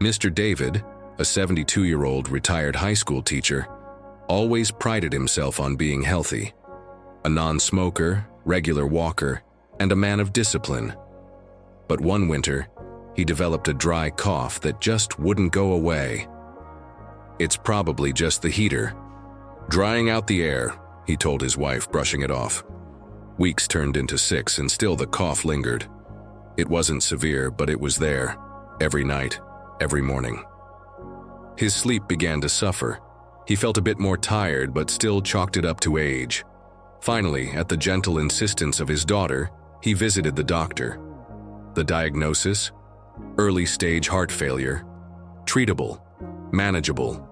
Mr. David, a 72-year-old retired high school teacher, always prided himself on being healthy. A non-smoker, regular walker, and a man of discipline. But one winter, he developed a dry cough that just wouldn't go away. "It's probably just the heater. Drying out the air," he told his wife, brushing it off. Weeks turned into 6 and still the cough lingered. It wasn't severe, but it was there, every night, every morning. His sleep began to suffer. He felt a bit more tired, but still chalked it up to age. Finally, at the gentle insistence of his daughter, he visited the doctor. The diagnosis? Early-stage heart failure. Treatable, manageable.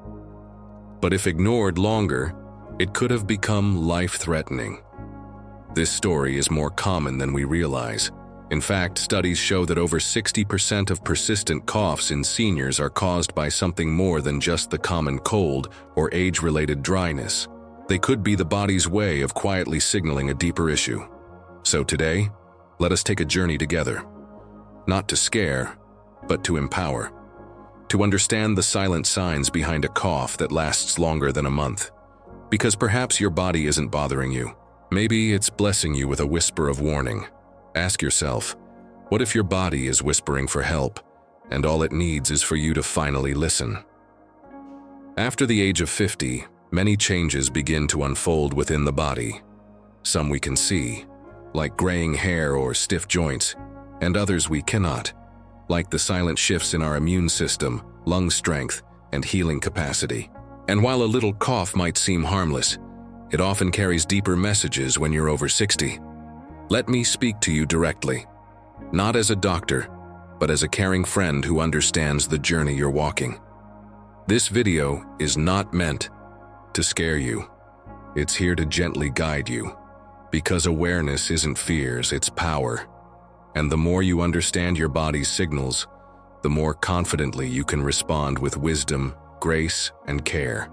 But if ignored longer, it could have become life-threatening. This story is more common than we realize. In fact, studies show that over 60% of persistent coughs in seniors are caused by something more than just the common cold or age-related dryness. They could be the body's way of quietly signaling a deeper issue. So today, let us take a journey together. Not to scare, but to empower. To understand the silent signs behind a cough that lasts longer than a month. Because perhaps your body isn't bothering you. Maybe it's blessing you with a whisper of warning. Ask yourself, what if your body is whispering for help, and all it needs is for you to finally listen? After the age of 50, many changes begin to unfold within the body. Some we can see, like graying hair or stiff joints, and others we cannot, like the silent shifts in our immune system, lung strength, and healing capacity. And while a little cough might seem harmless, it often carries deeper messages when you're over 60. Let me speak to you directly, not as a doctor, but as a caring friend who understands the journey you're walking. This video is not meant to scare you. It's here to gently guide you, because awareness isn't fears, it's power. And the more you understand your body's signals, the more confidently you can respond with wisdom, grace, and care.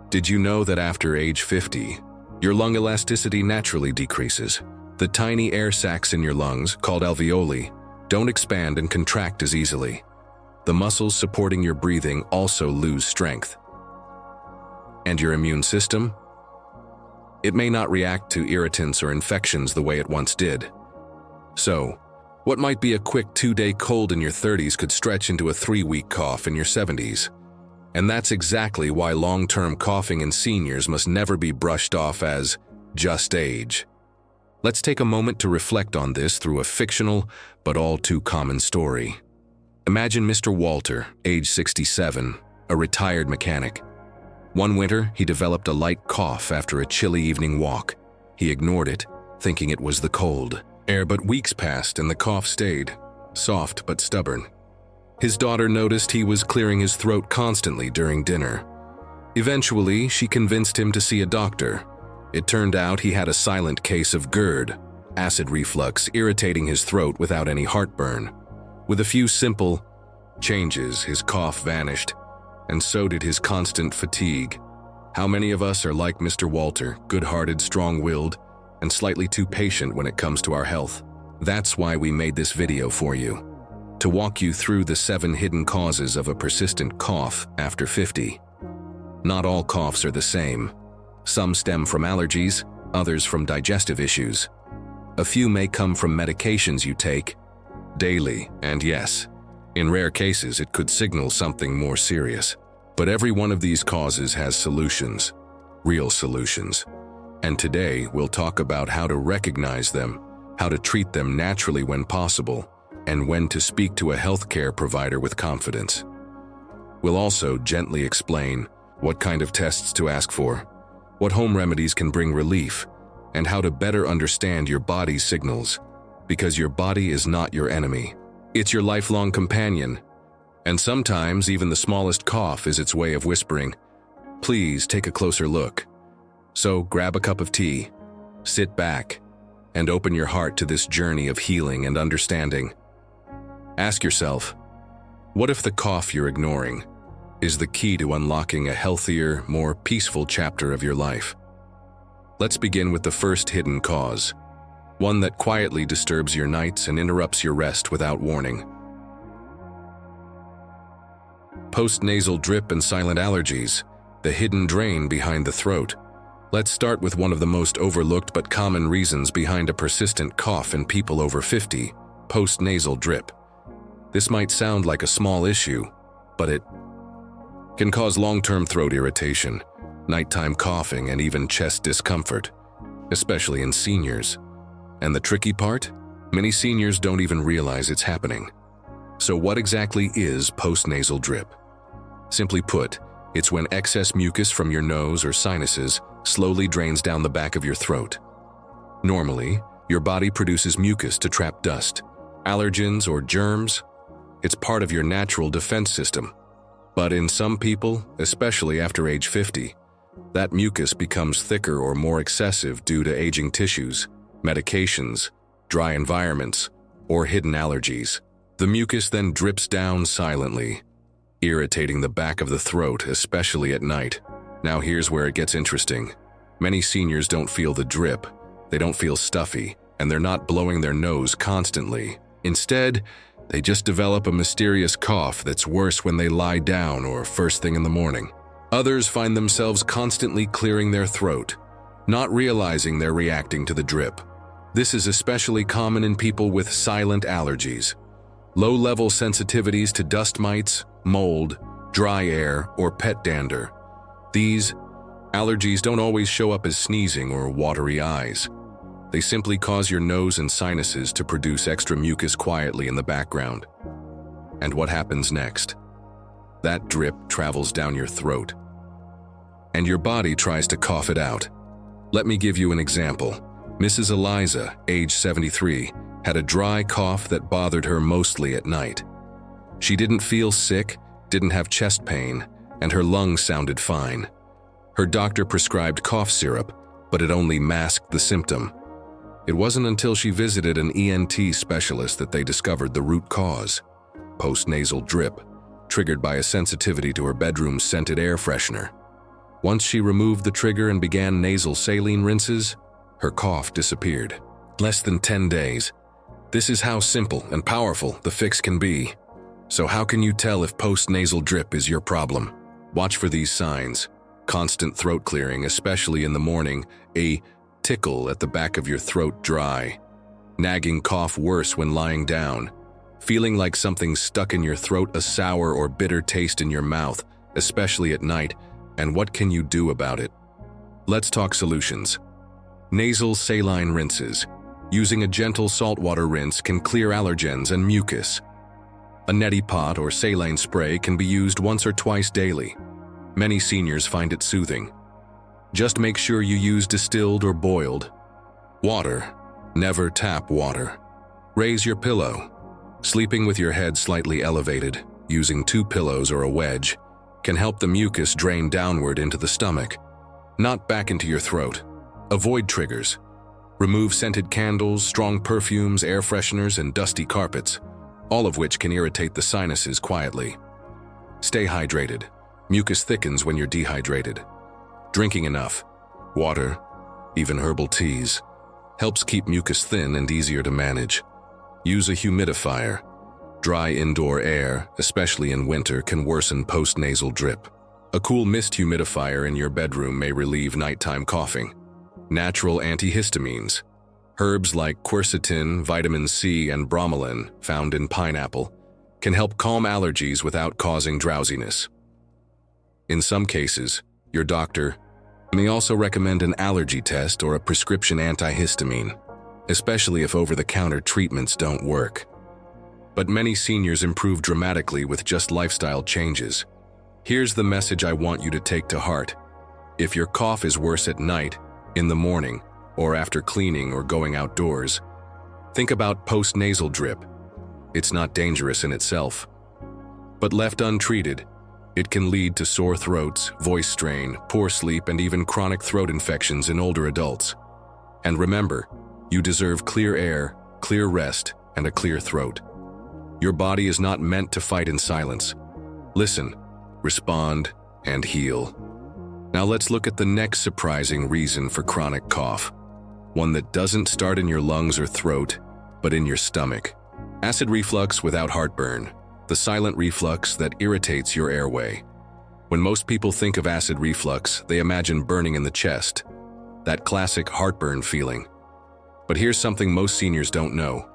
Did you know that after age 50, your lung elasticity naturally decreases? The tiny air sacs in your lungs, called alveoli, don't expand and contract as easily. The muscles supporting your breathing also lose strength. And your immune system? It may not react to irritants or infections the way it once did. So, what might be a quick 2-day cold in your 30s could stretch into a 3-week cough in your 70s. And that's exactly why long-term coughing in seniors must never be brushed off as just age. Let's take a moment to reflect on this through a fictional but all too common story. Imagine Mr. Walter, age 67, a retired mechanic. One winter, he developed a light cough after a chilly evening walk. He ignored it, thinking it was the cold air, but weeks passed and the cough stayed, soft but stubborn. His daughter noticed he was clearing his throat constantly during dinner. Eventually, she convinced him to see a doctor. It turned out he had a silent case of GERD, acid reflux, irritating his throat without any heartburn. With a few simple changes, his cough vanished, and so did his constant fatigue. How many of us are like Mr. Walter, good-hearted, strong-willed, and slightly too patient when it comes to our health? That's why we made this video for you, to walk you through the 7 hidden causes of a persistent cough after 50. Not all coughs are the same. Some stem from allergies, others from digestive issues. A few may come from medications you take daily, and yes, in rare cases it could signal something more serious. But every one of these causes has solutions, real solutions. And today we'll talk about how to recognize them, how to treat them naturally when possible, and when to speak to a healthcare provider with confidence. We'll also gently explain what kind of tests to ask for, what home remedies can bring relief, and how to better understand your body's signals, because your body is not your enemy. It's your lifelong companion, and sometimes even the smallest cough is its way of whispering, "Please take a closer look." So grab a cup of tea, sit back, and open your heart to this journey of healing and understanding. Ask yourself, what if the cough you're ignoring is the key to unlocking a healthier, more peaceful chapter of your life? Let's begin with the first hidden cause, one that quietly disturbs your nights and interrupts your rest without warning. Postnasal drip and silent allergies, the hidden drain behind the throat. Let's start with one of the most overlooked but common reasons behind a persistent cough in people over 50, postnasal drip. This might sound like a small issue, but it can cause long-term throat irritation, nighttime coughing, and even chest discomfort, especially in seniors. And the tricky part? Many seniors don't even realize it's happening. So what exactly is postnasal drip? Simply put, it's when excess mucus from your nose or sinuses slowly drains down the back of your throat. Normally, your body produces mucus to trap dust, allergens, or germs. It's part of your natural defense system. But in some people, especially after age 50, that mucus becomes thicker or more excessive due to aging tissues, medications, dry environments, or hidden allergies. The mucus then drips down silently, irritating the back of the throat, especially at night. Now here's where it gets interesting. Many seniors don't feel the drip, they don't feel stuffy, and they're not blowing their nose constantly. Instead, they just develop a mysterious cough that's worse when they lie down or first thing in the morning. Others find themselves constantly clearing their throat, not realizing they're reacting to the drip. This is especially common in people with silent allergies, low-level sensitivities to dust mites, mold, dry air, or pet dander. These allergies don't always show up as sneezing or watery eyes. They simply cause your nose and sinuses to produce extra mucus quietly in the background. And what happens next? That drip travels down your throat, and your body tries to cough it out. Let me give you an example. Mrs. Eliza, age 73, had a dry cough that bothered her mostly at night. She didn't feel sick, didn't have chest pain, and her lungs sounded fine. Her doctor prescribed cough syrup, but it only masked the symptom. It wasn't until she visited an ENT specialist that they discovered the root cause: postnasal drip, triggered by a sensitivity to her bedroom's scented air freshener. Once she removed the trigger and began nasal saline rinses, her cough disappeared. Less than 10 days. This is how simple and powerful the fix can be. So how can you tell if postnasal drip is your problem? Watch for these signs: constant throat clearing, especially in the morning, a tickle at the back of your throat dry, nagging cough worse when lying down, feeling like something's stuck in your throat, a sour or bitter taste in your mouth, especially at night, and what can you do about it? Let's talk solutions. Nasal saline rinses. Using a gentle saltwater rinse can clear allergens and mucus. A neti pot or saline spray can be used once or twice daily. Many seniors find it soothing. Just make sure you use distilled or boiled water. Never tap water. Raise your pillow. Sleeping with your head slightly elevated, using 2 pillows or a wedge, can help the mucus drain downward into the stomach, not back into your throat. Avoid triggers. Remove scented candles, strong perfumes, air fresheners, and dusty carpets, all of which can irritate the sinuses quietly. Stay hydrated. Mucus thickens when you're dehydrated. Drinking enough water, even herbal teas, helps keep mucus thin and easier to manage. Use a humidifier. Dry indoor air, especially in winter, can worsen postnasal drip. A cool mist humidifier in your bedroom may relieve nighttime coughing. Natural antihistamines. Herbs like quercetin, vitamin C, and bromelain, found in pineapple, can help calm allergies without causing drowsiness. In some cases, your doctor may also recommend an allergy test or a prescription antihistamine, especially if over-the-counter treatments don't work. But many seniors improve dramatically with just lifestyle changes. Here's the message I want you to take to heart. If your cough is worse at night, in the morning, or after cleaning or going outdoors, think about postnasal drip. It's not dangerous in itself, but left untreated, it can lead to sore throats, voice strain, poor sleep, and even chronic throat infections in older adults. And remember, you deserve clear air, clear rest, and a clear throat. Your body is not meant to fight in silence. Listen, respond, and heal. Now let's look at the next surprising reason for chronic cough. One that doesn't start in your lungs or throat, but in your stomach. Acid reflux without heartburn. the silent reflux that irritates your airway. When most people think of acid reflux, they imagine burning in the chest, that classic heartburn feeling. But here's something most seniors don't know.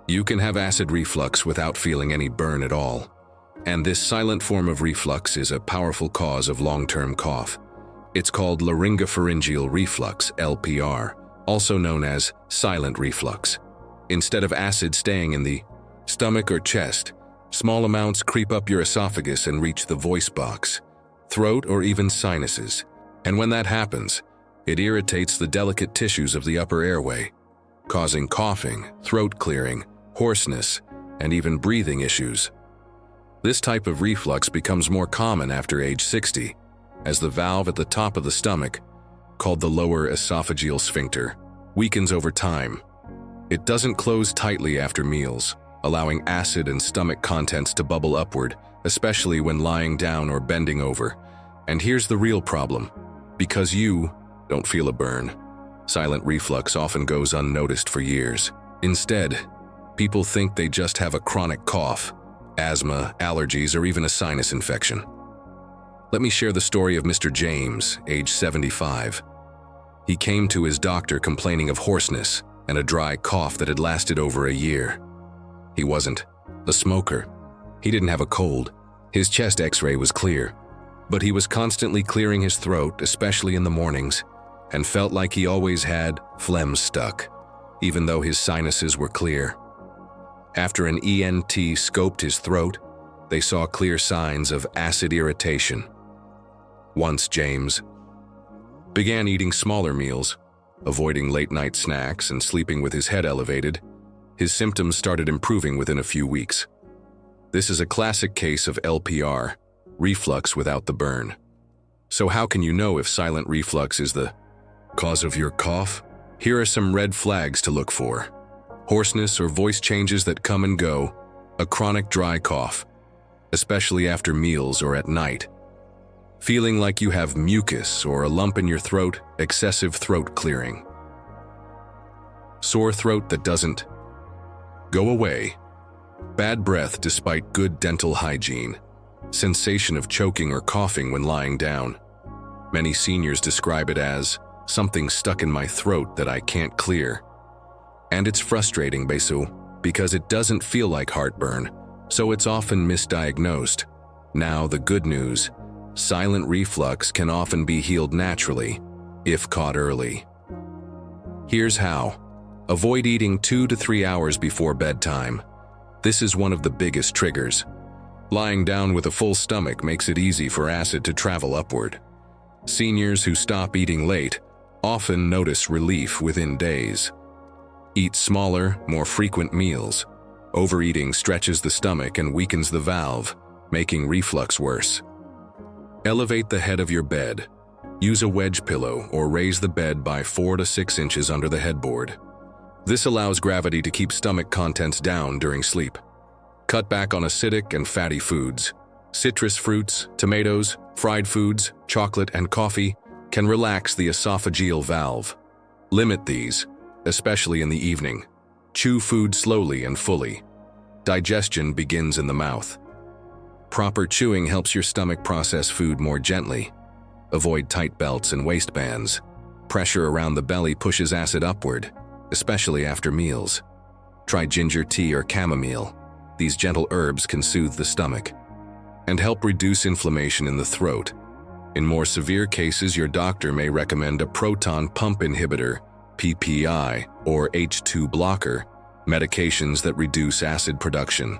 You can have acid reflux without feeling any burn at all. And this silent form of reflux is a powerful cause of long-term cough. It's called laryngopharyngeal reflux, LPR, also known as silent reflux. Instead of acid staying in the stomach or chest, small amounts creep up your esophagus and reach the voice box, throat, or even sinuses. And when that happens, it irritates the delicate tissues of the upper airway, causing coughing, throat clearing, hoarseness, and even breathing issues. This type of reflux becomes more common after age 60, as the valve at the top of the stomach, called the lower esophageal sphincter, weakens over time. It doesn't close tightly after meals, allowing acid and stomach contents to bubble upward, especially when lying down or bending over. And here's the real problem. Because you don't feel a burn, silent reflux often goes unnoticed for years. Instead, people think they just have a chronic cough, asthma, allergies, or even a sinus infection. Let me share the story of Mr. James, age 75. He came to his doctor complaining of hoarseness and a dry cough that had lasted over a year. He wasn't a smoker. He didn't have a cold. His chest x-ray was clear, but he was constantly clearing his throat, especially in the mornings, and felt like he always had phlegm stuck, even though his sinuses were clear. After an ENT scoped his throat, they saw clear signs of acid irritation. Once James began eating smaller meals, avoiding late-night snacks, and sleeping with his head elevated, his symptoms started improving within a few weeks. This is a classic case of LPR, reflux without the burn. So how can you know if silent reflux is the cause of your cough? Here are some red flags to look for. Hoarseness or voice changes that come and go, a chronic dry cough, especially after meals or at night. Feeling like you have mucus or a lump in your throat, excessive throat clearing. Sore throat that doesn't go away. Bad breath despite good dental hygiene. Sensation of choking or coughing when lying down. Many seniors describe it as something stuck in my throat that I can't clear. And it's frustrating, because it doesn't feel like heartburn, so it's often misdiagnosed. Now, the good news: silent reflux can often be healed naturally, if caught early. Here's how. Avoid eating 2 to 3 hours before bedtime. This is one of the biggest triggers. Lying down with a full stomach makes it easy for acid to travel upward. Seniors who stop eating late often notice relief within days. Eat smaller, more frequent meals. Overeating stretches the stomach and weakens the valve, making reflux worse. Elevate the head of your bed. Use a wedge pillow or raise the bed by 4 to 6 inches under the headboard. This allows gravity to keep stomach contents down during sleep. Cut back on acidic and fatty foods. Citrus fruits, tomatoes, fried foods, chocolate, and coffee can relax the esophageal valve. Limit these, especially in the evening. Chew food slowly and fully. Digestion begins in the mouth. Proper chewing helps your stomach process food more gently. Avoid tight belts and waistbands. Pressure around the belly pushes acid upward, especially after meals. Try ginger tea or chamomile. These gentle herbs can soothe the stomach and help reduce inflammation in the throat. In more severe cases, your doctor may recommend a proton pump inhibitor, PPI, or H2 blocker, medications that reduce acid production.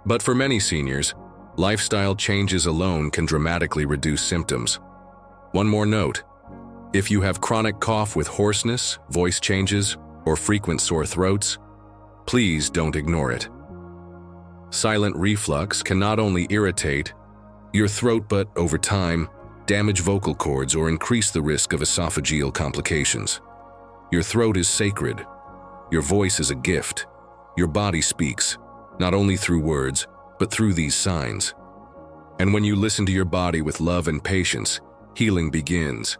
But for many seniors, lifestyle changes alone can dramatically reduce symptoms. One more note: if you have chronic cough with hoarseness, voice changes, or frequent sore throats, please don't ignore it. Silent reflux can not only irritate your throat but, over time, damage vocal cords or increase the risk of esophageal complications. Your throat is sacred. Your voice is a gift. Your body speaks, not only through words, but through these signs. And when you listen to your body with love and patience, healing begins.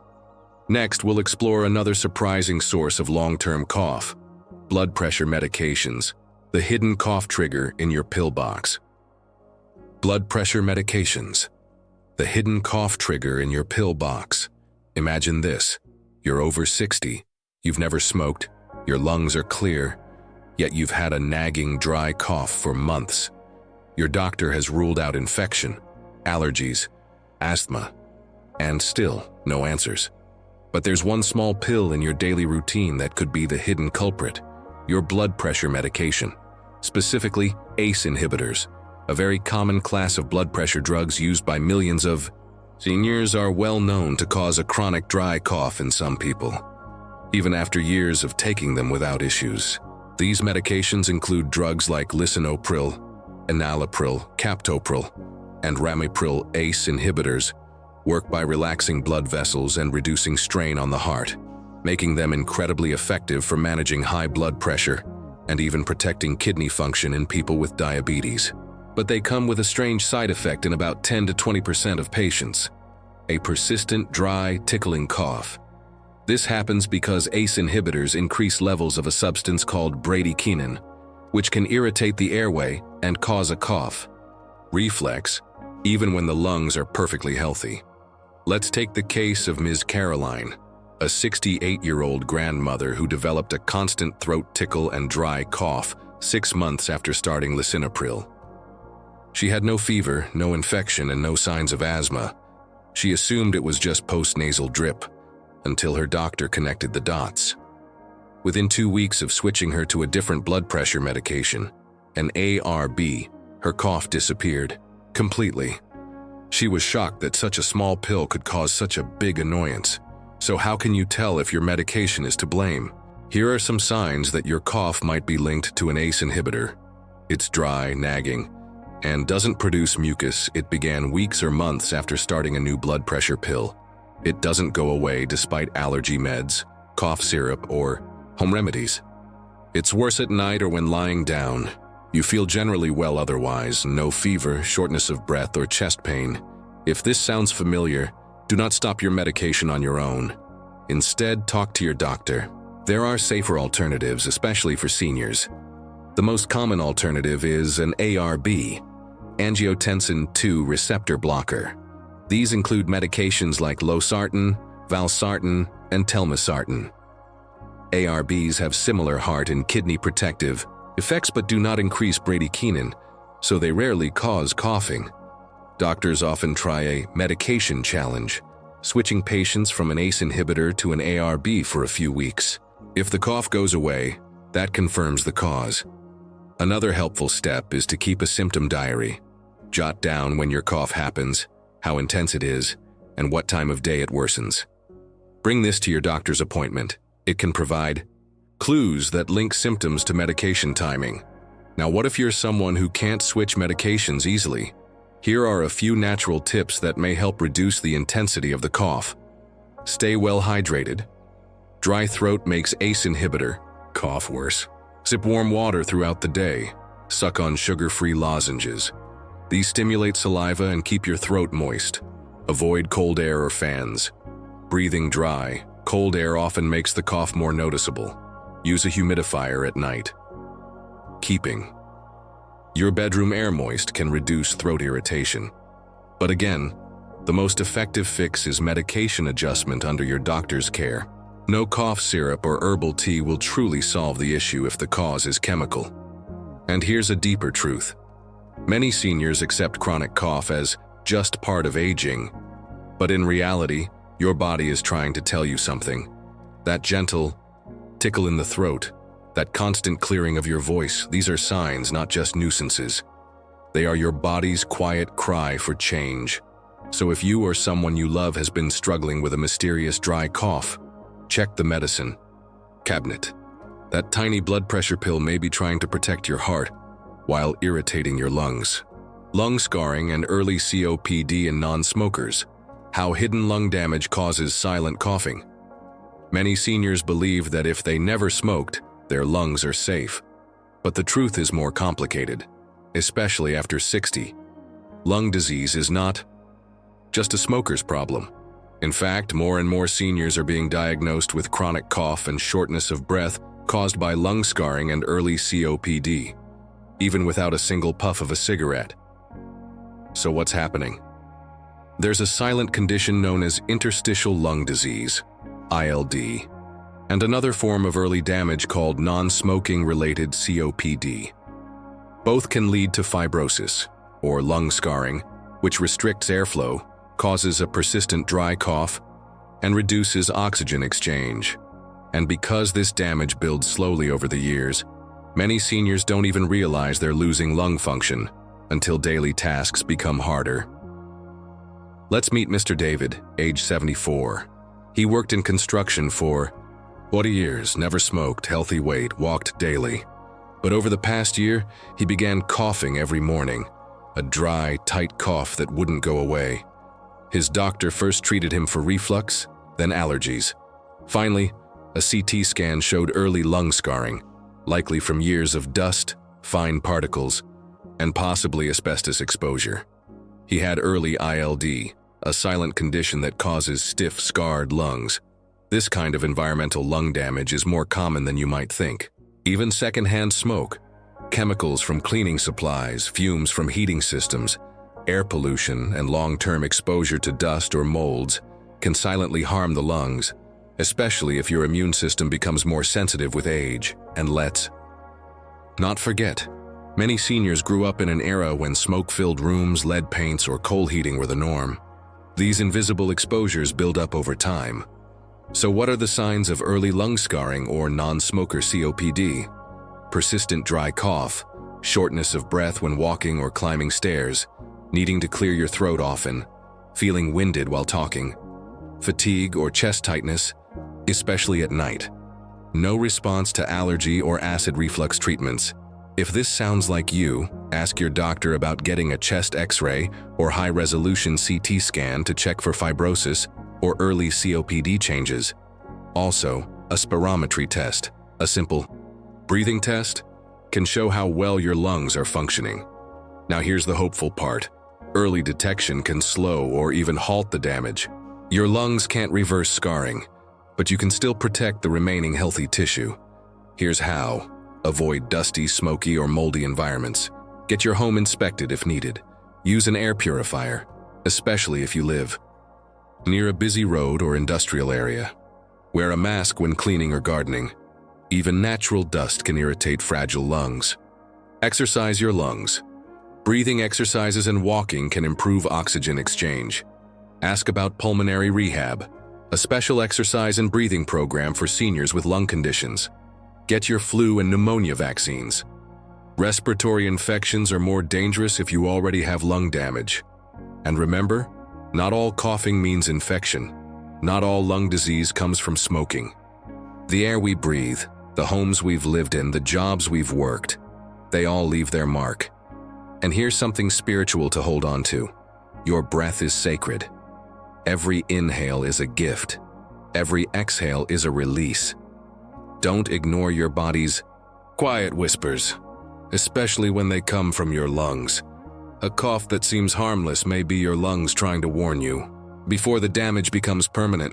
Next, we'll explore another surprising source of long-term cough: blood pressure medications, the hidden cough trigger in your pill box. Blood pressure medications. The hidden cough trigger in your pill box. Imagine this. You're over 60. You've never smoked. Your lungs are clear. Yet you've had a nagging dry cough for months. Your doctor has ruled out infection, allergies, asthma, and still no answers. But there's one small pill in your daily routine that could be the hidden culprit. Your blood pressure medication. Specifically, ACE inhibitors. A very common class of blood pressure drugs used by millions of seniors are well known to cause a chronic dry cough in some people, even after years of taking them without issues. These medications include drugs like lisinopril, enalapril, captopril, and ramipril. ACE inhibitors work by relaxing blood vessels and reducing strain on the heart, making them incredibly effective for managing high blood pressure and even protecting kidney function in people with diabetes. But they come with a strange side effect in about 10 to 20% of patients: a persistent, dry, tickling cough. This happens because ACE inhibitors increase levels of a substance called bradykinin, which can irritate the airway and cause a cough. Reflux, even when the lungs are perfectly healthy. Let's take the case of Ms. Caroline, a 68-year-old grandmother who developed a constant throat tickle and dry cough 6 months after starting lisinopril. She had no fever, no infection, and no signs of asthma. She assumed it was just postnasal drip, until her doctor connected the dots. Within 2 weeks of switching her to a different blood pressure medication, an ARB, her cough disappeared completely. She was shocked that such a small pill could cause such a big annoyance. So how can you tell if your medication is to blame? Here are some signs that your cough might be linked to an ACE inhibitor. It's dry, nagging, and doesn't produce mucus. It began weeks or months after starting a new blood pressure pill. It doesn't go away despite allergy meds, cough syrup, or home remedies. It's worse at night or when lying down. You feel generally well otherwise, no fever, shortness of breath, or chest pain. If this sounds familiar, do not stop your medication on your own. Instead, talk to your doctor. There are safer alternatives, especially for seniors. The most common alternative is an ARB, angiotensin II receptor blocker. These include medications like losartan, valsartan, and telmisartan. ARBs have similar heart and kidney protective effects but do not increase bradykinin, so they rarely cause coughing. Doctors often try a medication challenge, switching patients from an ACE inhibitor to an ARB for a few weeks. If the cough goes away, that confirms the cause. Another helpful step is to keep a symptom diary. Jot down when your cough happens, how intense it is, and what time of day it worsens. Bring this to your doctor's appointment. It can provide clues that link symptoms to medication timing. Now, what if you're someone who can't switch medications easily? Here are a few natural tips that may help reduce the intensity of the cough. Stay well hydrated. Dry throat makes ACE inhibitor cough worse. Sip warm water throughout the day. Suck on sugar-free lozenges. These stimulate saliva and keep your throat moist. Avoid cold air or fans. Breathing dry. Cold air often makes the cough more noticeable. Use a humidifier at night. Keeping your bedroom air moist can reduce throat irritation. But again, the most effective fix is medication adjustment under your doctor's care. No cough syrup or herbal tea will truly solve the issue if the cause is chemical. And here's a deeper truth. Many seniors accept chronic cough as just part of aging, but in reality, your body is trying to tell you something. That gentle tickle in the throat, that constant clearing of your voice, these are signs, not just nuisances. They are your body's quiet cry for change. So if you or someone you love has been struggling with a mysterious dry cough, check the medicine cabinet. That tiny blood pressure pill may be trying to protect your heart while irritating your lungs. Lung scarring and early COPD in non-smokers. How hidden lung damage causes silent coughing. Many seniors believe that if they never smoked, their lungs are safe. But the truth is more complicated, especially after 60. Lung disease is not just a smoker's problem. In fact, more and more seniors are being diagnosed with chronic cough and shortness of breath caused by lung scarring and early COPD, even without a single puff of a cigarette. So what's happening? There's a silent condition known as interstitial lung disease, ILD, and another form of early damage called non-smoking-related COPD. Both can lead to fibrosis, or lung scarring, which restricts airflow, causes a persistent dry cough, and reduces oxygen exchange. And because this damage builds slowly over the years, many seniors don't even realize they're losing lung function until daily tasks become harder. Let's meet Mr. David, age 74. He worked in construction for 40 years, never smoked, healthy weight, walked daily. But over the past year, he began coughing every morning, a dry, tight cough that wouldn't go away. His doctor first treated him for reflux, then allergies. Finally, a CT scan showed early lung scarring, likely from years of dust, fine particles, and possibly asbestos exposure. He had early ILD, a silent condition that causes stiff, scarred lungs. This kind of environmental lung damage is more common than you might think. Even secondhand smoke, chemicals from cleaning supplies, fumes from heating systems, air pollution, and long-term exposure to dust or molds can silently harm the lungs, especially if your immune system becomes more sensitive with age. And let's not forget, many seniors grew up in an era when smoke-filled rooms, lead paints, or coal heating were the norm. These invisible exposures build up over time. So what are the signs of early lung scarring or non-smoker COPD? Persistent dry cough, shortness of breath when walking or climbing stairs, needing to clear your throat often, feeling winded while talking, fatigue or chest tightness, especially at night. No response to allergy or acid reflux treatments. If this sounds like you, ask your doctor about getting a chest X-ray or high-resolution CT scan to check for fibrosis or early COPD changes. Also, a spirometry test, a simple breathing test, can show how well your lungs are functioning. Now here's the hopeful part. Early detection can slow or even halt the damage. Your lungs can't reverse scarring, but you can still protect the remaining healthy tissue. Here's how. Avoid dusty, smoky, or moldy environments. Get your home inspected if needed. Use an air purifier, especially if you live near a busy road or industrial area. Wear a mask when cleaning or gardening. Even natural dust can irritate fragile lungs. Exercise your lungs. Breathing exercises and walking can improve oxygen exchange. Ask about pulmonary rehab, a special exercise and breathing program for seniors with lung conditions. Get your flu and pneumonia vaccines. Respiratory infections are more dangerous if you already have lung damage. And remember, not all coughing means infection. Not all lung disease comes from smoking. The air we breathe, the homes we've lived in, the jobs we've worked, they all leave their mark. And here's something spiritual to hold on to. Your breath is sacred. Every inhale is a gift. Every exhale is a release. Don't ignore your body's quiet whispers, especially when they come from your lungs. A cough that seems harmless may be your lungs trying to warn you before the damage becomes permanent.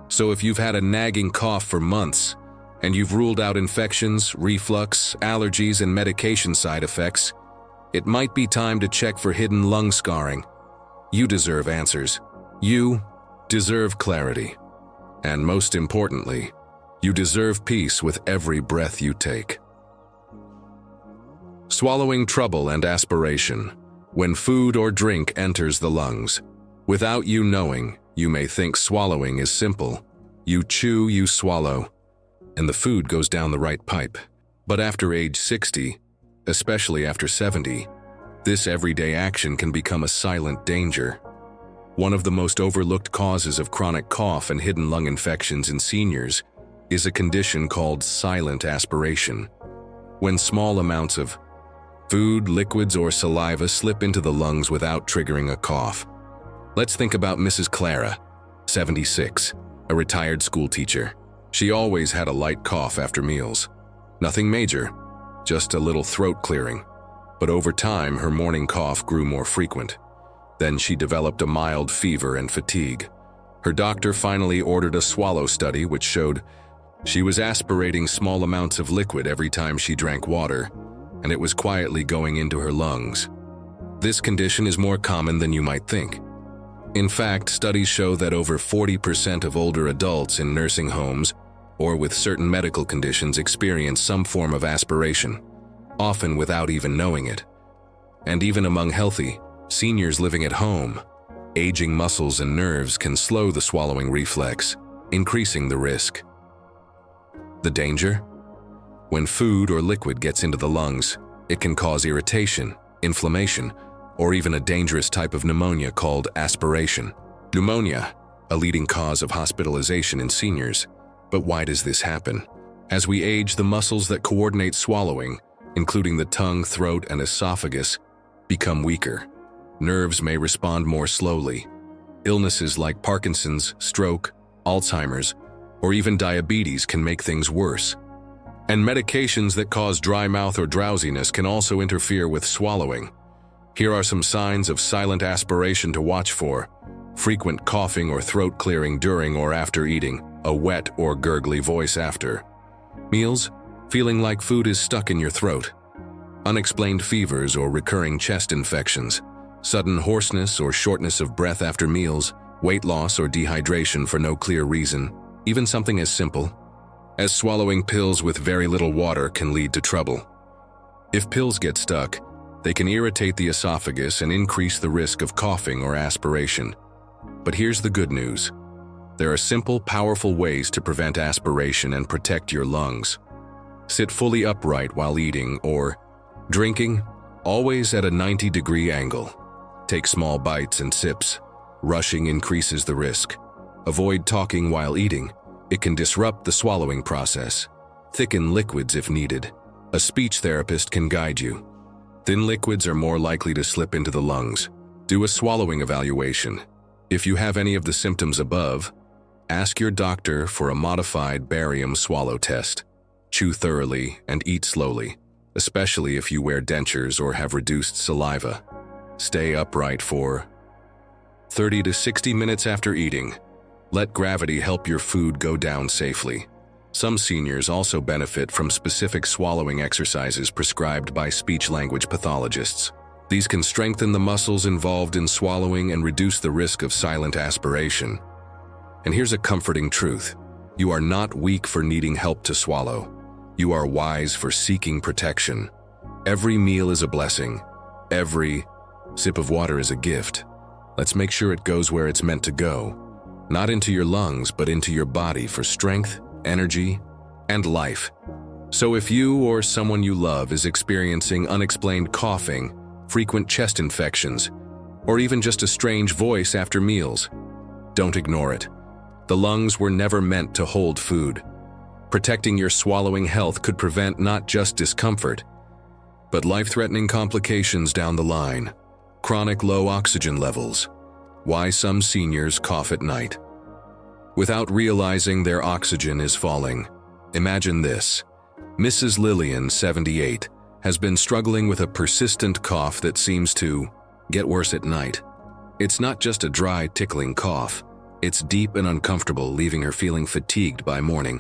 So if you've had a nagging cough for months and you've ruled out infections, reflux, allergies, and medication side effects, it might be time to check for hidden lung scarring. You deserve answers. You deserve clarity. And most importantly, you deserve peace with every breath you take. Swallowing trouble and aspiration. When food or drink enters the lungs, without you knowing, you may think swallowing is simple. You chew, you swallow, and the food goes down the right pipe. But after age 60, especially after 70, this everyday action can become a silent danger. One of the most overlooked causes of chronic cough and hidden lung infections in seniors is a condition called silent aspiration. When small amounts of food, liquids, or saliva slip into the lungs without triggering a cough. Let's think about Mrs. Clara, 76, a retired school teacher. She always had a light cough after meals. Nothing major, just a little throat clearing. But over time, her morning cough grew more frequent. Then she developed a mild fever and fatigue. Her doctor finally ordered a swallow study which showed she was aspirating small amounts of liquid every time she drank water, and it was quietly going into her lungs. This condition is more common than you might think. In fact, studies show that over 40% of older adults in nursing homes or with certain medical conditions experience some form of aspiration, often without even knowing it. And even among healthy seniors living at home, aging muscles and nerves can slow the swallowing reflex, increasing the risk. The danger? When food or liquid gets into the lungs, it can cause irritation, inflammation, or even a dangerous type of pneumonia called aspiration. Pneumonia, a leading cause of hospitalization in seniors. But why does this happen? As we age, the muscles that coordinate swallowing, including the tongue, throat, and esophagus, become weaker. Nerves may respond more slowly. Illnesses like Parkinson's, stroke, Alzheimer's, or even diabetes can make things worse. And medications that cause dry mouth or drowsiness can also interfere with swallowing. Here are some signs of silent aspiration to watch for: frequent coughing or throat clearing during or after eating, a wet or gurgly voice after meals, feeling like food is stuck in your throat, unexplained fevers or recurring chest infections, sudden hoarseness or shortness of breath after meals, weight loss or dehydration for no clear reason. Even something as simple as swallowing pills with very little water can lead to trouble. If pills get stuck, they can irritate the esophagus and increase the risk of coughing or aspiration. But here's the good news. There are simple, powerful ways to prevent aspiration and protect your lungs. Sit fully upright while eating or drinking, always at a 90-degree angle. Take small bites and sips. Rushing increases the risk. Avoid talking while eating. It can disrupt the swallowing process. Thicken liquids if needed. A speech therapist can guide you. Thin liquids are more likely to slip into the lungs. Do a swallowing evaluation. If you have any of the symptoms above, ask your doctor for a modified barium swallow test. Chew thoroughly and eat slowly, especially if you wear dentures or have reduced saliva. Stay upright for 30 to 60 minutes after eating. Let gravity help your food go down safely. Some seniors also benefit from specific swallowing exercises prescribed by speech-language pathologists. These can strengthen the muscles involved in swallowing and reduce the risk of silent aspiration. And here's a comforting truth. You are not weak for needing help to swallow. You are wise for seeking protection. Every meal is a blessing. Every sip of water is a gift. Let's make sure it goes where it's meant to go. Not into your lungs, but into your body for strength, energy, and life. So if you or someone you love is experiencing unexplained coughing, frequent chest infections, or even just a strange voice after meals, don't ignore it. The lungs were never meant to hold food. Protecting your swallowing health could prevent not just discomfort, but life-threatening complications down the line. Chronic low oxygen levels. Why some seniors cough at night without realizing their oxygen is falling. Imagine this. Mrs. Lillian, 78, has been struggling with a persistent cough that seems to get worse at night. It's not just a dry, tickling cough. It's deep and uncomfortable, leaving her feeling fatigued by morning.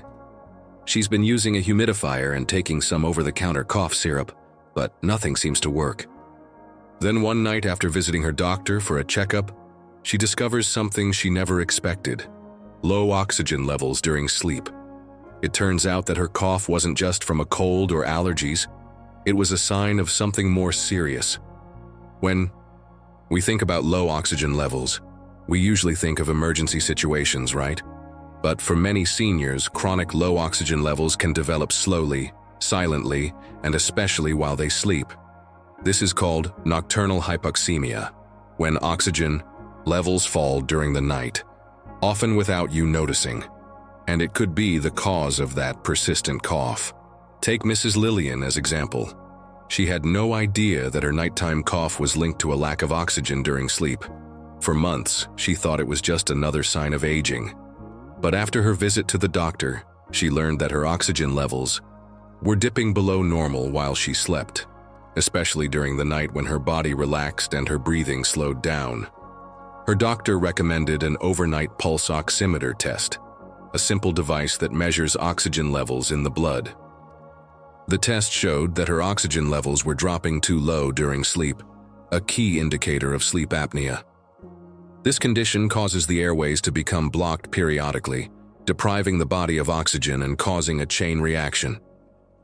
She's been using a humidifier and taking some over-the-counter cough syrup, but nothing seems to work. Then one night after visiting her doctor for a checkup, she discovers something she never expected: low oxygen levels during sleep. It turns out that her cough wasn't just from a cold or allergies. It was a sign of something more serious. When we think about low oxygen levels, we usually think of emergency situations, right? But for many seniors, chronic low oxygen levels can develop slowly, silently, and especially while they sleep. This is called nocturnal hypoxemia, when oxygen levels fall during the night, often without you noticing, and it could be the cause of that persistent cough. Take Mrs. Lillian as example. She had no idea that her nighttime cough was linked to a lack of oxygen during sleep. For months, she thought it was just another sign of aging. But after her visit to the doctor, she learned that her oxygen levels were dipping below normal while she slept, especially during the night when her body relaxed and her breathing slowed down. Her doctor recommended an overnight pulse oximeter test, a simple device that measures oxygen levels in the blood. The test showed that her oxygen levels were dropping too low during sleep, a key indicator of sleep apnea. This condition causes the airways to become blocked periodically, depriving the body of oxygen and causing a chain reaction.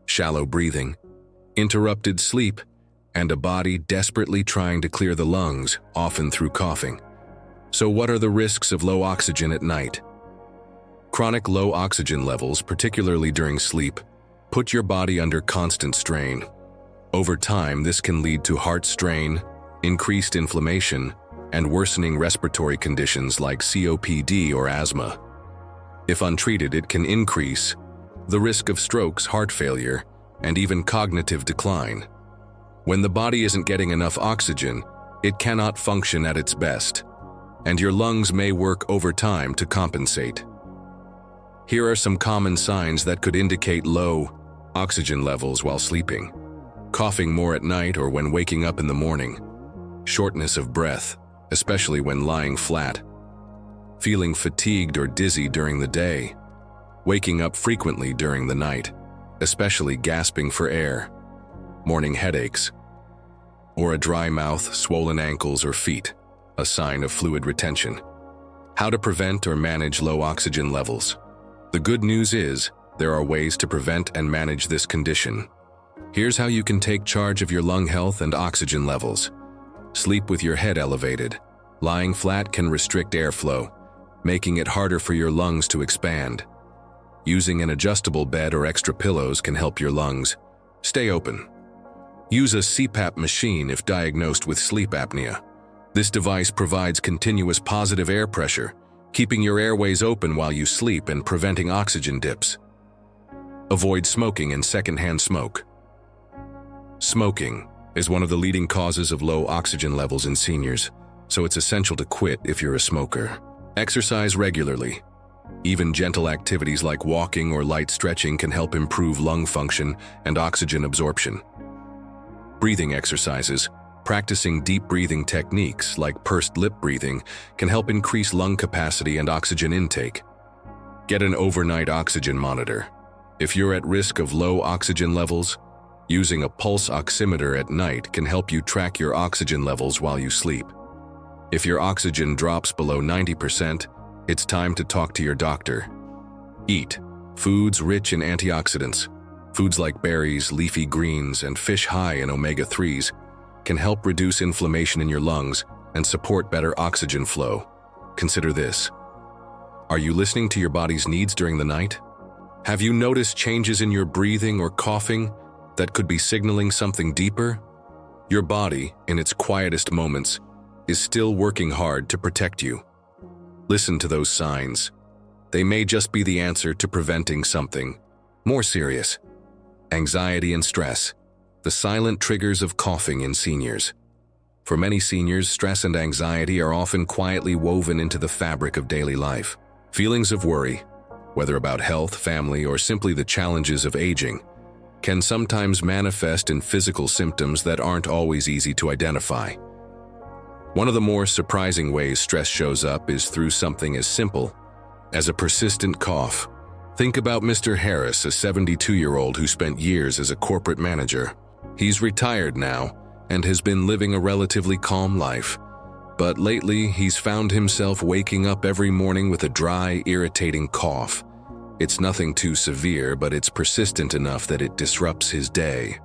Shallow breathing, interrupted sleep, and a body desperately trying to clear the lungs, often through coughing. So what are the risks of low oxygen at night? Chronic low oxygen levels, particularly during sleep, put your body under constant strain. Over time, this can lead to heart strain, increased inflammation, and worsening respiratory conditions like COPD or asthma. If untreated, it can increase the risk of strokes, heart failure, and even cognitive decline. When the body isn't getting enough oxygen, it cannot function at its best, and your lungs may work overtime to compensate. Here are some common signs that could indicate low oxygen levels while sleeping. Coughing more at night or when waking up in the morning. Shortness of breath, especially when lying flat. Feeling fatigued or dizzy during the day. Waking up frequently during the night, especially gasping for air. Morning headaches. Or a dry mouth, swollen ankles or feet, a sign of fluid retention. How to prevent or manage low oxygen levels. The good news is, there are ways to prevent and manage this condition. Here's how you can take charge of your lung health and oxygen levels. Sleep with your head elevated. Lying flat can restrict airflow, making it harder for your lungs to expand. Using an adjustable bed or extra pillows can help your lungs stay open. Use a CPAP machine if diagnosed with sleep apnea. This device provides continuous positive air pressure, keeping your airways open while you sleep and preventing oxygen dips. Avoid smoking and secondhand smoke. Smoking is one of the leading causes of low oxygen levels in seniors, so it's essential to quit if you're a smoker. Exercise regularly. Even gentle activities like walking or light stretching can help improve lung function and oxygen absorption. Breathing exercises. Practicing deep breathing techniques like pursed lip breathing can help increase lung capacity and oxygen intake. Get an overnight oxygen monitor. If you're at risk of low oxygen levels, using a pulse oximeter at night can help you track your oxygen levels while you sleep. If your oxygen drops below 90%, it's time to talk to your doctor. Eat foods rich in antioxidants. Foods like berries, leafy greens, and fish high in omega-3s can help reduce inflammation in your lungs and support better oxygen flow. Consider this. Are you listening to your body's needs during the night? Have you noticed changes in your breathing or coughing that could be signaling something deeper? Your body, in its quietest moments, is still working hard to protect you. Listen to those signs. They may just be the answer to preventing something more serious. Anxiety and stress, the silent triggers of coughing in seniors. For many seniors, stress and anxiety are often quietly woven into the fabric of daily life. Feelings of worry, whether about health, family, or simply the challenges of aging, can sometimes manifest in physical symptoms that aren't always easy to identify. One of the more surprising ways stress shows up is through something as simple as a persistent cough. Think about Mr. Harris, a 72-year-old who spent years as a corporate manager. He's retired now and has been living a relatively calm life. But lately, he's found himself waking up every morning with a dry, irritating cough. It's nothing too severe, but it's persistent enough that it disrupts his day.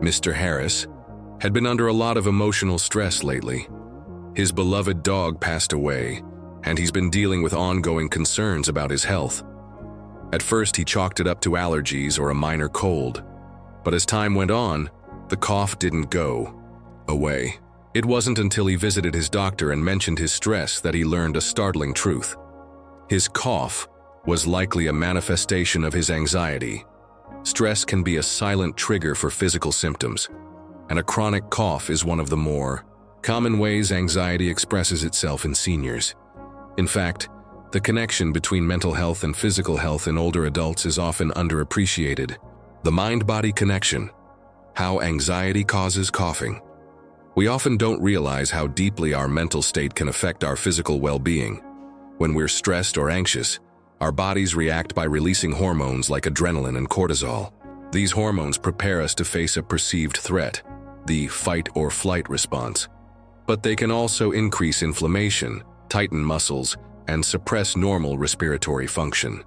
Mr. Harris had been under a lot of emotional stress lately. His beloved dog passed away, and he's been dealing with ongoing concerns about his health. At first, he chalked it up to allergies or a minor cold. But as time went on, the cough didn't go away. It wasn't until he visited his doctor and mentioned his stress that he learned a startling truth. His cough was likely a manifestation of his anxiety. Stress can be a silent trigger for physical symptoms, and a chronic cough is one of the more common ways anxiety expresses itself in seniors. In fact, the connection between mental health and physical health in older adults is often underappreciated. The mind-body connection, how anxiety causes coughing. We often don't realize how deeply our mental state can affect our physical well-being. When we're stressed or anxious, our bodies react by releasing hormones like adrenaline and cortisol. These hormones prepare us to face a perceived threat. the fight or flight response, but they can also increase inflammation, tighten muscles, and suppress normal respiratory function.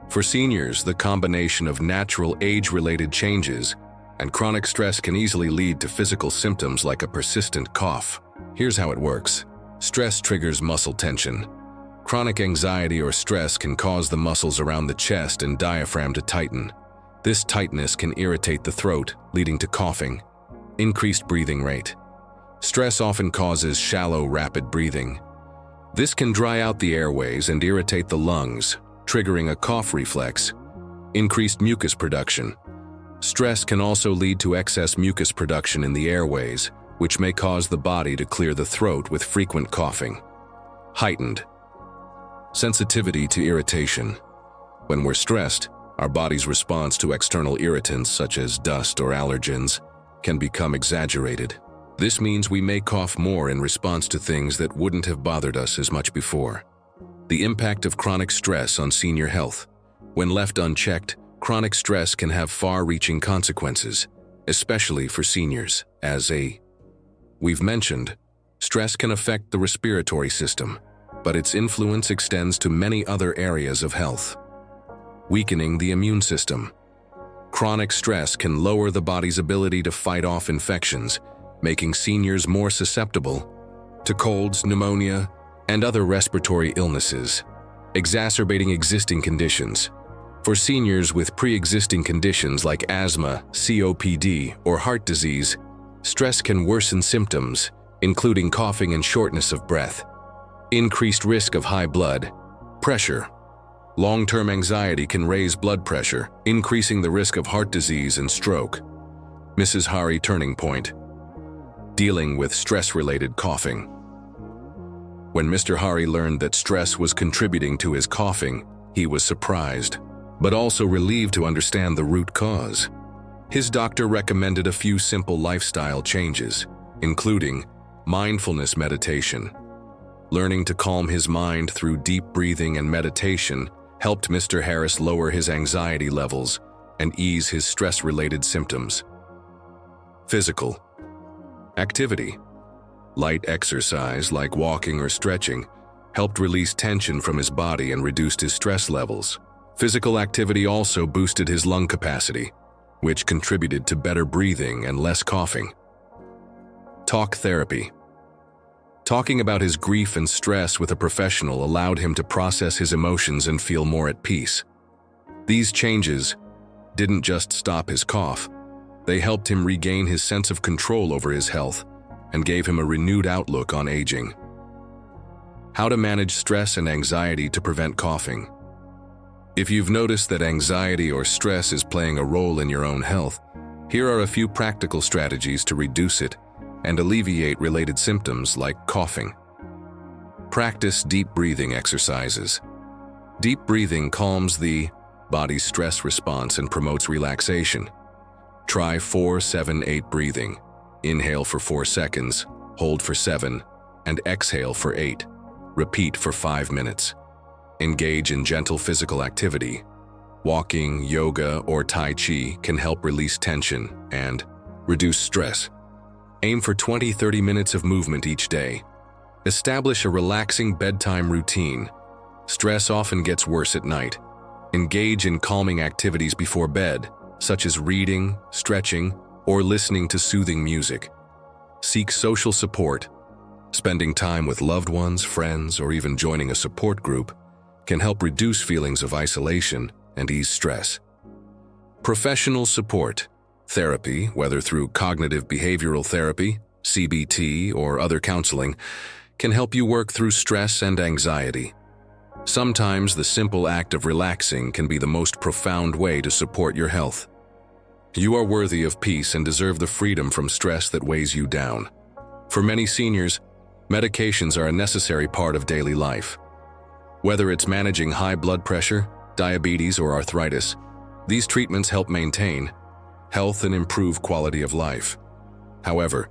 For seniors, the combination of natural age-related changes and chronic stress can easily lead to physical symptoms like a persistent cough. Here's how it works. Stress triggers muscle tension. Chronic anxiety or stress can cause the muscles around the chest and diaphragm to tighten. This tightness can irritate the throat, leading to coughing. Increased breathing rate. Stress often causes shallow, rapid breathing. This can dry out the airways and irritate the lungs, triggering a cough reflex. Increased mucus production. Stress can also lead to excess mucus production in the airways, which may cause the body to clear the throat with frequent coughing. Heightened sensitivity to irritation. When we're stressed, our body's response to external irritants such as dust or allergens can become exaggerated. This means we may cough more in response to things that wouldn't have bothered us as much before. The impact of chronic stress on senior health. When left unchecked, chronic stress can have far-reaching consequences, especially for seniors. We've mentioned, stress can affect the respiratory system, but its influence extends to many other areas of health. Weakening the immune system. Chronic stress can lower the body's ability to fight off infections, making seniors more susceptible to colds, pneumonia, and other respiratory illnesses, exacerbating existing conditions. For seniors with pre-existing conditions like asthma, COPD, or heart disease, stress can worsen symptoms, including coughing and shortness of breath. Increased risk of high blood pressure. Long-term anxiety can raise blood pressure, increasing the risk of heart disease and stroke. Mrs. Hari turning point. Dealing with stress-related coughing. When Mr. Hari learned that stress was contributing to his coughing, he was surprised, but also relieved to understand the root cause. His doctor recommended a few simple lifestyle changes, including mindfulness meditation. Learning to calm his mind through deep breathing and meditation helped Mr. Harris lower his anxiety levels and ease his stress-related symptoms. Physical activity. Light exercise like walking or stretching helped release tension from his body and reduced his stress levels. Physical activity also boosted his lung capacity, which contributed to better breathing and less coughing. Talk therapy. Talking about his grief and stress with a professional allowed him to process his emotions and feel more at peace. These changes didn't just stop his cough, they helped him regain his sense of control over his health and gave him a renewed outlook on aging. How to manage stress and anxiety to prevent coughing. If you've noticed that anxiety or stress is playing a role in your own health, here are a few practical strategies to reduce it and alleviate related symptoms like coughing. Practice deep breathing exercises. Deep breathing calms the body's stress response and promotes relaxation. Try 4-7-8 breathing. Inhale for 4 seconds, hold for 7, and exhale for 8. Repeat for 5 minutes. Engage in gentle physical activity. Walking, yoga, or Tai Chi can help release tension and reduce stress. Aim for 20-30 minutes of movement each day. Establish a relaxing bedtime routine. Stress often gets worse at night. Engage in calming activities before bed, such as reading, stretching, or listening to soothing music. Seek social support. Spending time with loved ones, friends, or even joining a support group can help reduce feelings of isolation and ease stress. Professional support. Therapy, whether through cognitive behavioral therapy, CBT, or other counseling, can help you work through stress and anxiety. Sometimes the simple act of relaxing can be the most profound way to support your health. You are worthy of peace and deserve the freedom from stress that weighs you down. For many seniors, medications are a necessary part of daily life. Whether it's managing high blood pressure, diabetes, or arthritis, these treatments help maintain health and improve quality of life. However,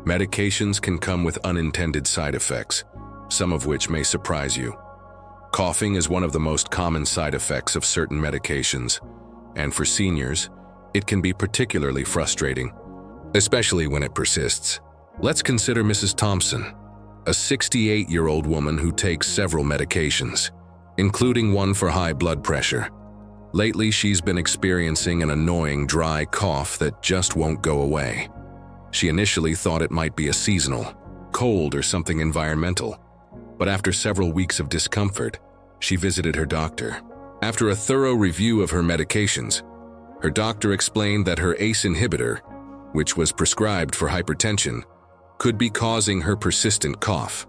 medications can come with unintended side effects, some of which may surprise you. Coughing is one of the most common side effects of certain medications, and for seniors, it can be particularly frustrating. especially when it persists. Let's consider Mrs. Thompson, a 68-year-old woman who takes several medications, including one for high blood pressure. Lately, she's been experiencing an annoying dry cough that just won't go away. She initially thought it might be a seasonal cold or something environmental, but after several weeks of discomfort, she visited her doctor. After a thorough review of her medications, her doctor explained that her ACE inhibitor, which was prescribed for hypertension, could be causing her persistent cough.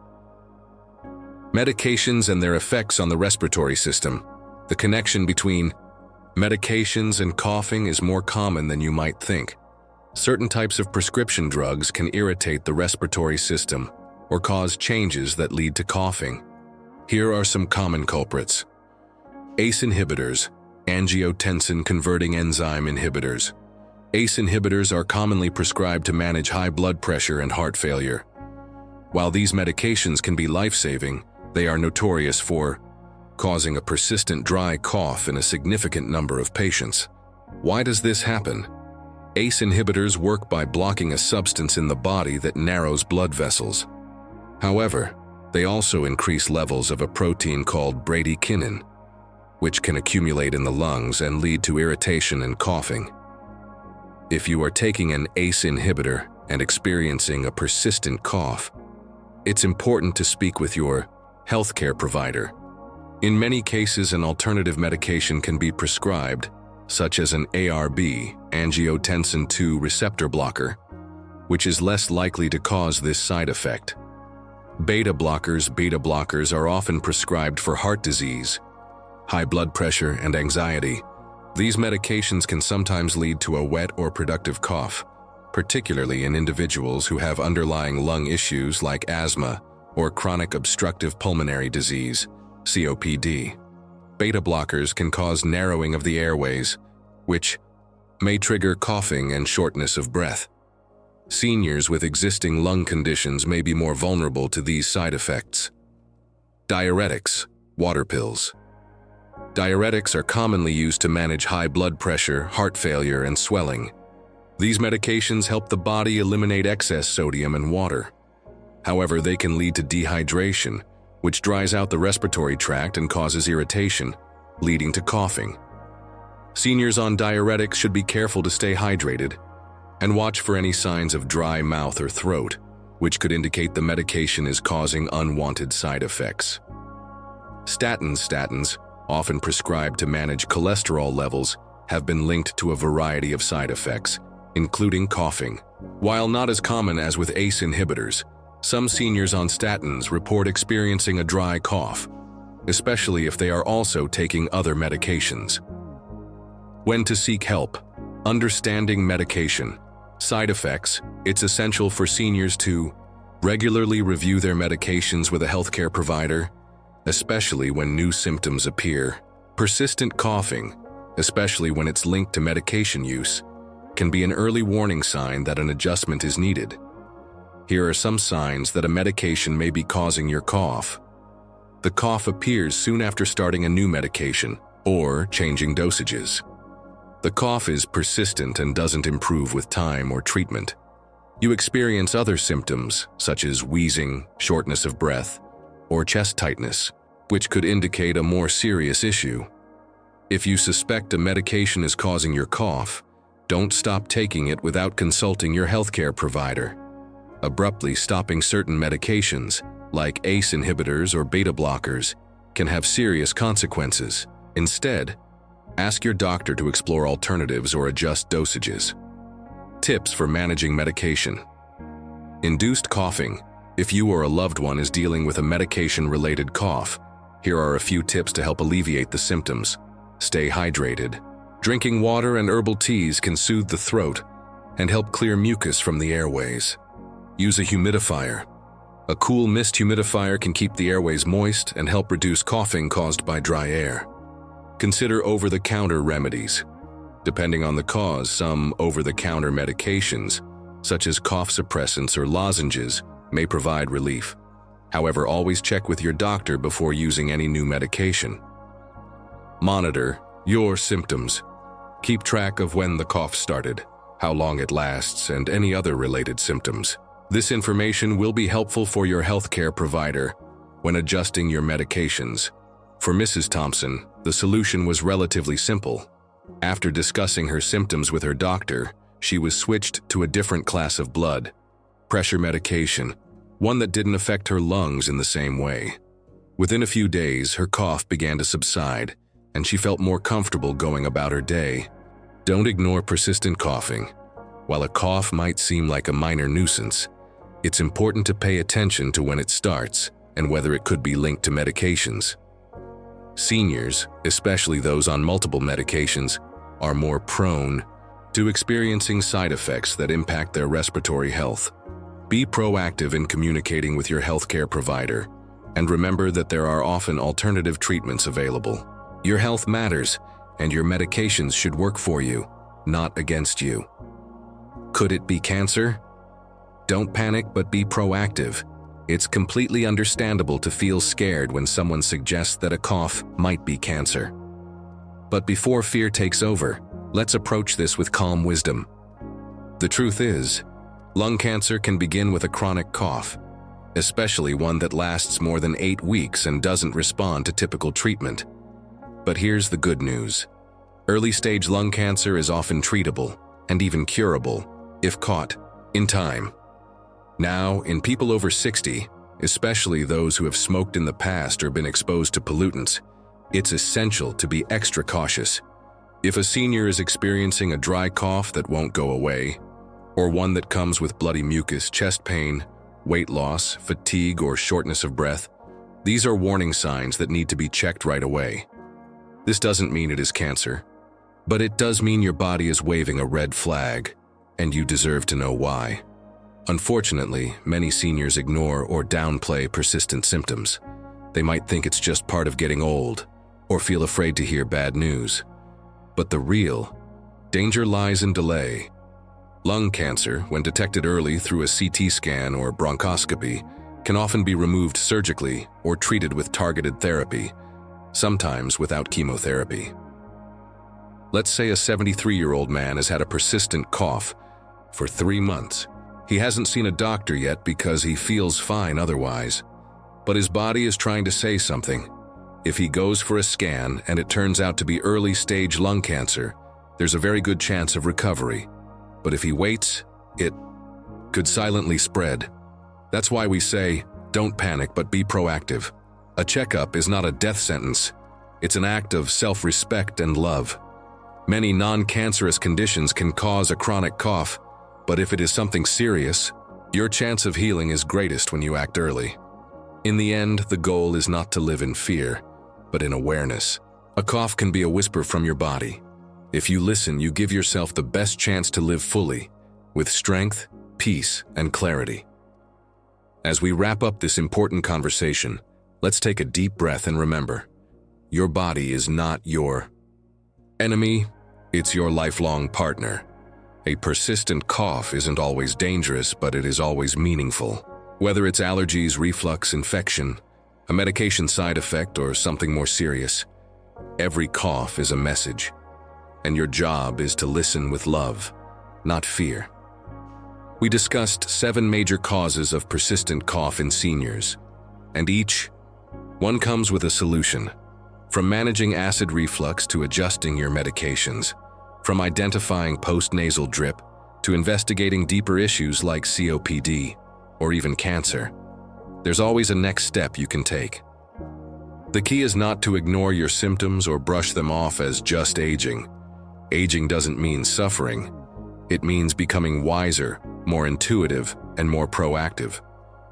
Medications and their effects on the respiratory system. The connection between medications and coughing is more common than you might think. Certain types of prescription drugs can irritate the respiratory system or cause changes that lead to coughing. Here are some common culprits. ACE inhibitors, angiotensin-converting enzyme inhibitors. ACE inhibitors are commonly prescribed to manage high blood pressure and heart failure. While these medications can be life-saving, they are notorious for causing a persistent dry cough in a significant number of patients. Why does this happen? ACE inhibitors work by blocking a substance in the body that narrows blood vessels. However, they also increase levels of a protein called bradykinin, which can accumulate in the lungs and lead to irritation and coughing. If you are taking an ACE inhibitor and experiencing a persistent cough, it's important to speak with your healthcare provider. In many cases, an alternative medication can be prescribed, such as an ARB, angiotensin II receptor blocker, which is less likely to cause this side effect. Beta blockers are often prescribed for heart disease, high blood pressure, and anxiety. These medications can sometimes lead to a wet or productive cough, particularly in individuals who have underlying lung issues like asthma or chronic obstructive pulmonary disease, COPD. Beta blockers can cause narrowing of the airways, which may trigger coughing and shortness of breath. Seniors with existing lung conditions may be more vulnerable to these side effects. Diuretics, water pills. Diuretics are commonly used to manage high blood pressure, heart failure, and swelling. These medications help the body eliminate excess sodium and water. However, they can lead to dehydration, which dries out the respiratory tract and causes irritation, leading to coughing. Seniors on diuretics should be careful to stay hydrated and watch for any signs of dry mouth or throat, which could indicate the medication is causing unwanted side effects. Statins, often prescribed to manage cholesterol levels, have been linked to a variety of side effects, including coughing. While not as common as with ACE inhibitors, some seniors on statins report experiencing a dry cough, especially if they are also taking other medications. When to seek help. Understanding medication side effects. It's essential for seniors to regularly review their medications with a healthcare provider, especially when new symptoms appear. Persistent coughing, especially when it's linked to medication use, can be an early warning sign that an adjustment is needed. Here are some signs that a medication may be causing your cough. The cough appears soon after starting a new medication or changing dosages. The cough is persistent and doesn't improve with time or treatment. You experience other symptoms, such as wheezing, shortness of breath, or chest tightness, which could indicate a more serious issue. If you suspect a medication is causing your cough, don't stop taking it without consulting your healthcare provider. Abruptly stopping certain medications, like ACE inhibitors or beta blockers, can have serious consequences. Instead, ask your doctor to explore alternatives or adjust dosages. Tips for managing medication. Induced coughing. If you or a loved one is dealing with a medication-related cough, here are a few tips to help alleviate the symptoms. Stay hydrated. Drinking water and herbal teas can soothe the throat and help clear mucus from the airways. Use a humidifier. A cool mist humidifier can keep the airways moist and help reduce coughing caused by dry air. Consider over-the-counter remedies. Depending on the cause, some over-the-counter medications, such as cough suppressants or lozenges, may provide relief. However, always check with your doctor before using any new medication. Monitor your symptoms. Keep track of when the cough started, how long it lasts, and any other related symptoms. This information will be helpful for your healthcare provider when adjusting your medications. For Mrs. Thompson, the solution was relatively simple. After discussing her symptoms with her doctor, she was switched to a different class of blood pressure medication, one that didn't affect her lungs in the same way. Within a few days, her cough began to subside, and she felt more comfortable going about her day. Don't ignore persistent coughing. While a cough might seem like a minor nuisance, it's important to pay attention to when it starts and whether it could be linked to medications. Seniors, especially those on multiple medications, are more prone to experiencing side effects that impact their respiratory health. Be proactive in communicating with your healthcare provider, and remember that there are often alternative treatments available. Your health matters, and your medications should work for you, not against you. Could it be cancer? Don't panic, but be proactive. It's completely understandable to feel scared when someone suggests that a cough might be cancer. But before fear takes over, let's approach this with calm wisdom. The truth is, lung cancer can begin with a chronic cough, especially one that lasts more than 8 weeks and doesn't respond to typical treatment. But here's the good news. Early-stage lung cancer is often treatable and even curable if caught in time. Now, in people over 60, especially those who have smoked in the past or been exposed to pollutants, it's essential to be extra cautious. If a senior is experiencing a dry cough that won't go away, or one that comes with bloody mucus, chest pain, weight loss, fatigue, or shortness of breath, these are warning signs that need to be checked right away. This doesn't mean it is cancer, but it does mean your body is waving a red flag, and you deserve to know why. Unfortunately, many seniors ignore or downplay persistent symptoms. They might think it's just part of getting old, or feel afraid to hear bad news. But the real danger lies in delay. Lung cancer, when detected early through a CT scan or bronchoscopy, can often be removed surgically or treated with targeted therapy, sometimes without chemotherapy. Let's say a 73-year-old man has had a persistent cough for 3 months. He hasn't seen a doctor yet because he feels fine otherwise, but his body is trying to say something. If he goes for a scan and it turns out to be early-stage lung cancer, there's a very good chance of recovery. But if he waits, it could silently spread. That's why we say, don't panic, but be proactive. A checkup is not a death sentence. It's an act of self-respect and love. Many non-cancerous conditions can cause a chronic cough, but if it is something serious, your chance of healing is greatest when you act early. In the end, the goal is not to live in fear, but in awareness. A cough can be a whisper from your body. If you listen, you give yourself the best chance to live fully, with strength, peace, and clarity. As we wrap up this important conversation, let's take a deep breath and remember, your body is not your enemy, it's your lifelong partner. A persistent cough isn't always dangerous, but it is always meaningful. Whether it's allergies, reflux, infection, a medication side effect, or something more serious, every cough is a message. And your job is to listen with love, not fear. We discussed 7 major causes of persistent cough in seniors, and each one comes with a solution. From managing acid reflux to adjusting your medications, from identifying postnasal drip to investigating deeper issues like COPD or even cancer, there's always a next step you can take. The key is not to ignore your symptoms or brush them off as just aging. Aging doesn't mean suffering. It means becoming wiser, more intuitive, and more proactive.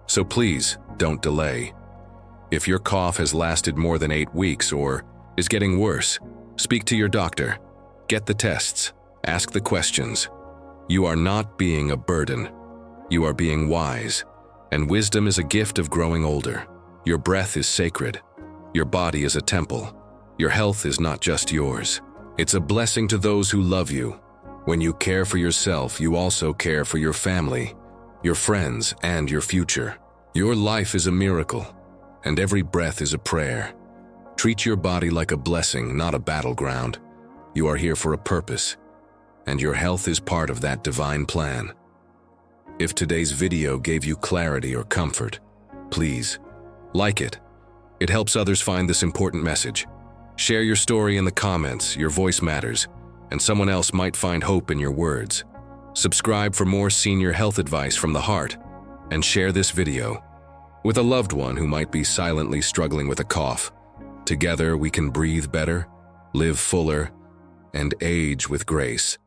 So please, don't delay. If your cough has lasted more than 8 weeks or is getting worse, speak to your doctor. Get the tests. Ask the questions. You are not being a burden. You are being wise. And wisdom is a gift of growing older. Your breath is sacred. Your body is a temple. Your health is not just yours. It's a blessing to those who love you. When you care for yourself, you also care for your family, your friends, and your future. Your life is a miracle, and every breath is a prayer. Treat your body like a blessing, not a battleground. You are here for a purpose, and your health is part of that divine plan. If today's video gave you clarity or comfort, please like it. It helps others find this important message. Share your story in the comments, your voice matters, and someone else might find hope in your words. Subscribe for more senior health advice from the heart, and share this video with a loved one who might be silently struggling with a cough. Together we can breathe better, live fuller, and age with grace.